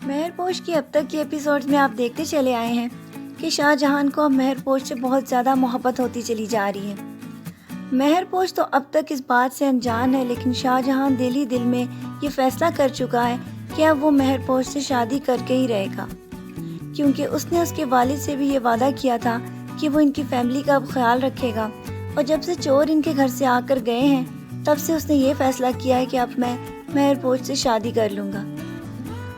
مہرپوش کی اب تک کے ایپیسوڈز میں آپ دیکھتے چلے آئے ہیں کہ شاہ جہان کو اب مہرپوش سے بہت زیادہ محبت ہوتی چلی جا رہی ہے۔ مہرپوش تو اب تک اس بات سے انجان ہے، لیکن شاہ جہان دل ہی دل میں یہ فیصلہ کر چکا ہے کہ اب وہ مہرپوش سے شادی کر کے ہی رہے گا، کیونکہ اس نے اس کے والد سے بھی یہ وعدہ کیا تھا کہ وہ ان کی فیملی کا اب خیال رکھے گا، اور جب سے چور ان کے گھر سے آ کر گئے ہیں تب سے اس نے یہ فیصلہ کیا ہے کہ اب میں مہرپوش سے شادی کر لوں گا۔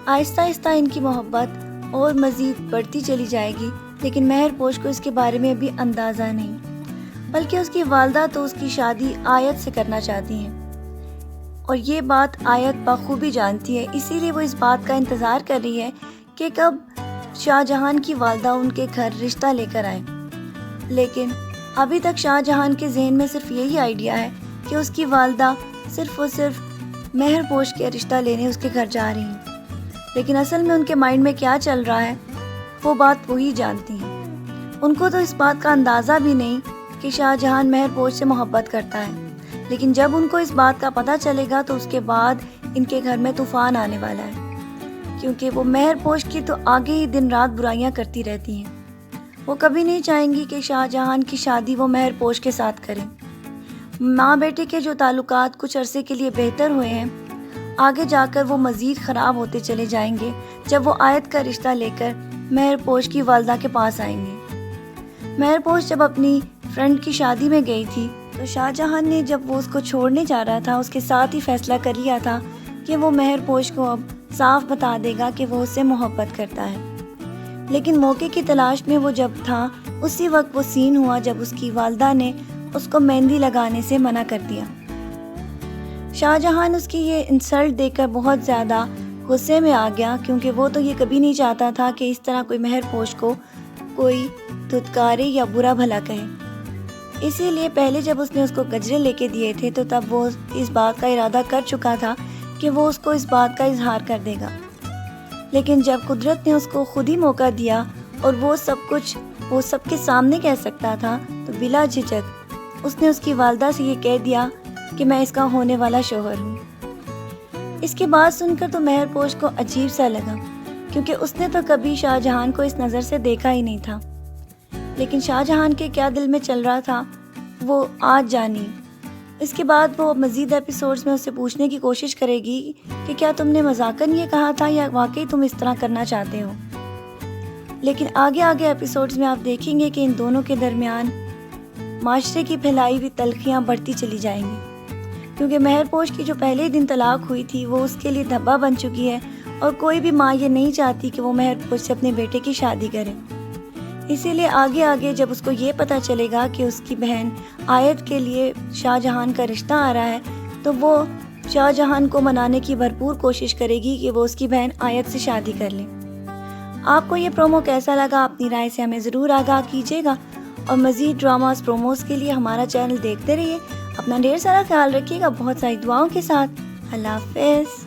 آہستہ آہستہ ان کی محبت اور مزید بڑھتی چلی جائے گی، لیکن مہرپوش کو اس کے بارے میں بھی اندازہ نہیں، بلکہ اس کی والدہ تو اس کی شادی آیت سے کرنا چاہتی ہیں، اور یہ بات آیت بخوبی جانتی ہے۔ اسی لیے وہ اس بات کا انتظار کر رہی ہے کہ کب شاہ جہان کی والدہ ان کے گھر رشتہ لے کر آئے، لیکن ابھی تک شاہ جہان کے ذہن میں صرف یہی آئیڈیا ہے کہ اس کی والدہ صرف اور صرف مہرپوش کے رشتہ لینے اس کے گھر جا رہی ہیں، لیکن اصل میں ان کے مائنڈ میں کیا چل رہا ہے وہ بات وہی جانتی ہیں۔ ان کو تو اس بات کا اندازہ بھی نہیں کہ شاہ جہان مہرپوش سے محبت کرتا ہے، لیکن جب ان کو اس بات کا پتہ چلے گا تو اس کے بعد ان کے گھر میں طوفان آنے والا ہے، کیونکہ وہ مہرپوش کی تو آگے ہی دن رات برائیاں کرتی رہتی ہیں۔ وہ کبھی نہیں چاہیں گی کہ شاہ جہان کی شادی وہ مہرپوش کے ساتھ کریں۔ ماں بیٹے کے جو تعلقات کچھ عرصے کے لیے بہتر ہوئے ہیں، آگے جا کر وہ مزید خراب ہوتے چلے جائیں گے جب وہ آیت کا رشتہ لے کر مہرپوش کی والدہ کے پاس آئیں گے۔ مہرپوش جب اپنی فرینڈ کی شادی میں گئی تھی تو شاہ جہان نے جب وہ اس کو چھوڑنے جا رہا تھا اس کے ساتھ ہی فیصلہ کر لیا تھا کہ وہ مہرپوش کو اب صاف بتا دے گا کہ وہ اس سے محبت کرتا ہے، لیکن موقع کی تلاش میں وہ جب تھا اسی وقت وہ سین ہوا جب اس کی والدہ نے اس کو مہندی لگانے سے منع کر دیا۔ شاہ جہان اس کی یہ انسلٹ دیکھ کر بہت زیادہ غصے میں آ گیا، کیونکہ وہ تو یہ کبھی نہیں چاہتا تھا کہ اس طرح کوئی مہرپوش کو کوئی دھتکارے یا برا بھلا کہے۔ اسی لیے پہلے جب اس نے اس کو گجرے لے کے دیے تھے تو تب وہ اس بات کا ارادہ کر چکا تھا کہ وہ اس کو اس بات کا اظہار کر دے گا، لیکن جب قدرت نے اس کو خود ہی موقع دیا اور وہ سب کچھ وہ سب کے سامنے کہہ سکتا تھا تو بلا جھجک اس نے اس کی والدہ سے یہ کہہ دیا کہ میں اس کا ہونے والا شوہر ہوں۔ اس کی بات سن کر تو مہرپوش کو عجیب سا لگا، کیونکہ اس نے تو کبھی شاہ جہان کو اس نظر سے دیکھا ہی نہیں تھا، لیکن شاہ جہان کے کیا دل میں چل رہا تھا وہ آج جانی۔ اس کے بعد وہ مزید ایپیسوڈز میں اس سے پوچھنے کی کوشش کرے گی کہ کیا تم نے مذاقاً یہ کہا تھا یا واقعی تم اس طرح کرنا چاہتے ہو، لیکن آگے ایپیسوڈز میں آپ دیکھیں گے کہ ان دونوں کے درمیان معاشرے کی پھیلائی ہوئی تلخیاں بڑھتی چلی جائیں گی، کیونکہ مہرپوش کی جو پہلے دن طلاق ہوئی تھی وہ اس کے لیے دھبا بن چکی ہے، اور کوئی بھی ماں یہ نہیں چاہتی کہ وہ مہرپوش سے اپنے بیٹے کی شادی کرے۔ اسی لیے آگے جب اس کو یہ پتہ چلے گا کہ اس کی بہن آیت کے لیے شاہ جہان کا رشتہ آ رہا ہے تو وہ شاہ جہان کو منانے کی بھرپور کوشش کرے گی کہ وہ اس کی بہن آیت سے شادی کر لے۔ آپ کو یہ پرومو کیسا لگا؟ اپنی رائے سے ہمیں ضرور آگاہ کیجیے گا، اور مزید ڈراماز پروموز کے لیے ہمارا چینل دیکھتے رہیے۔ اپنا ڈھیر سارا خیال رکھیے گا، بہت ساری دعاؤں کے ساتھ۔ اللہ حافظ۔